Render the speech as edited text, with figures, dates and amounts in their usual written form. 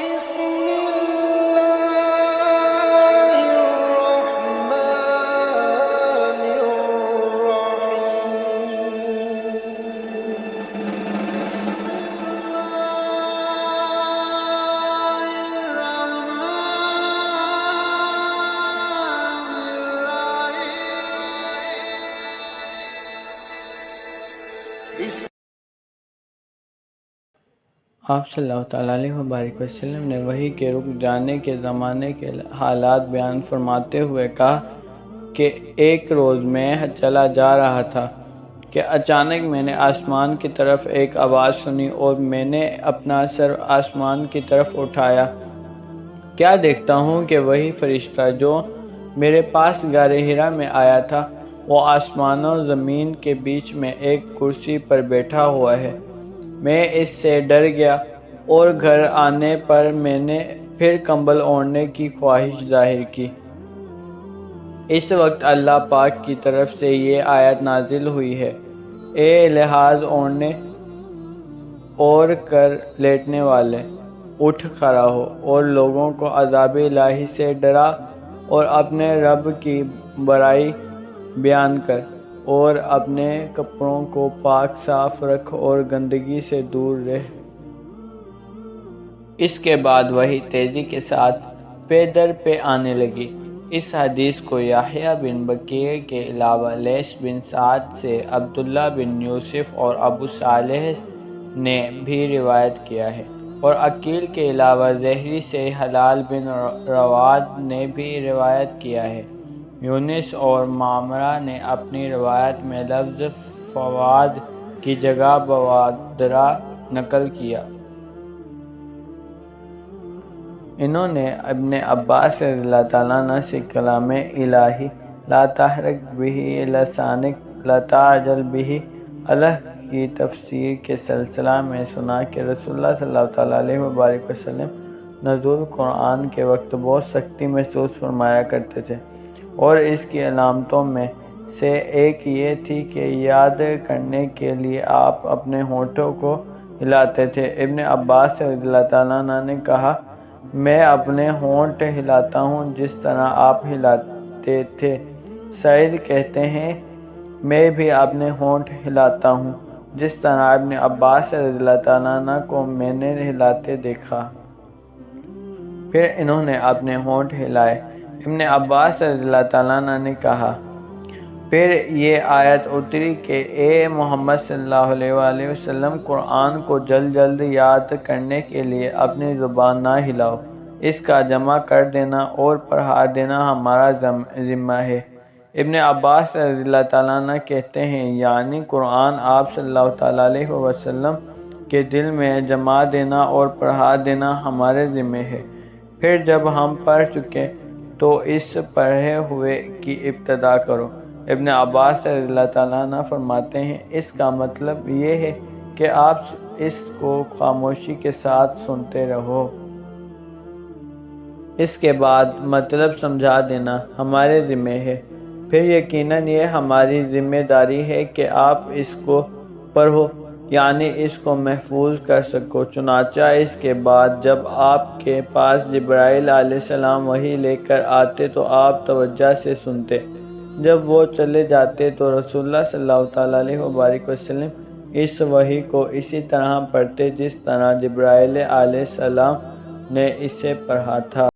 بسم الله الرحمن الرحيم بسم الله الرحمن الرحيم آپ صلی اللہ تعالیٰ علیہ وبارک وسلم نے وحی کے رک جانے کے زمانے کے حالات بیان فرماتے ہوئے کہا کہ ایک روز میں چلا جا رہا تھا کہ اچانک میں نے آسمان کی طرف ایک آواز سنی اور میں نے اپنا سر آسمان کی طرف اٹھایا۔ کیا دیکھتا ہوں کہ وہی فرشتہ جو میرے پاس غار حرا میں آیا تھا وہ آسمان و زمین کے بیچ میں ایک کرسی پر بیٹھا ہوا ہے۔ میں اس سے ڈر گیا اور گھر آنے پر میں نے پھر کمبل اوڑھنے کی خواہش ظاہر کی۔ اس وقت اللہ پاک کی طرف سے یہ آیت نازل ہوئی ہے: اے لحاظ اوڑھنے اور کر لیٹنے والے، اٹھ کھڑا ہو اور لوگوں کو عذاب الہی سے ڈرا اور اپنے رب کی بڑائی بیان کر اور اپنے کپڑوں کو پاک صاف رکھ اور گندگی سے دور رہ۔ اس کے بعد وحی تیزی کے ساتھ پے در پے آنے لگی۔ اس حدیث کو یحییٰ بن بکیر کے علاوہ لیث بن سعد سے عبداللہ بن یوسف اور ابو صالح نے بھی روایت کیا ہے، اور عقیل کے علاوہ زہری سے ہلال بن رواد نے بھی روایت کیا ہے۔ یونس اور معمرہ نے اپنی روایت میں لفظ فواد کی جگہ بوادرہ نقل کیا۔ انہوں نے ابن عباس رضی اللہ تعالیٰ عنہ سے کلام الہی لا تحرک بہ لسانک لا تعجل بہ الہ کی تفسیر کے سلسلہ میں سنا کہ رسول اللہ صلی اللہ تعالیٰ علیہ وبارک وسلم نزول قرآن کے وقت بہت سختی محسوس فرمایا کرتے تھے، اور اس کی علامتوں میں سے ایک یہ تھی کہ یاد کرنے کے لیے آپ اپنے ہونٹوں کو ہلاتے تھے۔ ابن عباس رضی اللہ تعالیٰ عنہ نے کہا، میں اپنے ہونٹ ہلاتا ہوں جس طرح آپ ہلاتے تھے۔ سعید کہتے ہیں، میں بھی اپنے ہونٹ ہلاتا ہوں جس طرح ابن عباس رضی اللہ تعالیٰ عنہ کو میں نے ہلاتے دیکھا۔ پھر انہوں نے اپنے ہونٹ ہلائے۔ ابن عباس رضی اللہ تعالیٰ عنہ نے کہا، پھر یہ آیت اتری کہ اے محمد صلی اللہ علیہ وآلہ وسلم، قرآن کو جلد جلد یاد کرنے کے لیے اپنی زبان نہ ہلاؤ، اس کا جمع کر دینا اور پڑھا دینا ہمارا ذمہ ہے۔ ابن عباس رضی اللہ تعالیٰ عنہ کہتے ہیں، یعنی قرآن آپ صلی اللہ تعالیٰ علیہ وسلم کے دل میں جما دینا اور پڑھا دینا ہمارے ذمہ ہے۔ پھر جب ہم پڑھ چکے تو اس پڑھے ہوئے کی ابتدا کرو۔ ابن عباس رضی اللہ تعالیٰ عنہ فرماتے ہیں، اس کا مطلب یہ ہے کہ آپ اس کو خاموشی کے ساتھ سنتے رہو۔ اس کے بعد مطلب سمجھا دینا ہمارے ذمہ ہے۔ پھر یقیناً یہ ہماری ذمہ داری ہے کہ آپ اس کو پڑھو، یعنی اس کو محفوظ کر سکو۔ چنانچہ اس کے بعد جب آپ کے پاس جبرائیل علیہ السلام وحی لے کر آتے تو آپ توجہ سے سنتے۔ جب وہ چلے جاتے تو رسول اللہ صلی اللہ تعالیٰ علیہ وبارک وسلم اس وحی کو اسی طرح پڑھتے جس طرح جبرائیل علیہ السلام نے اسے پڑھا تھا۔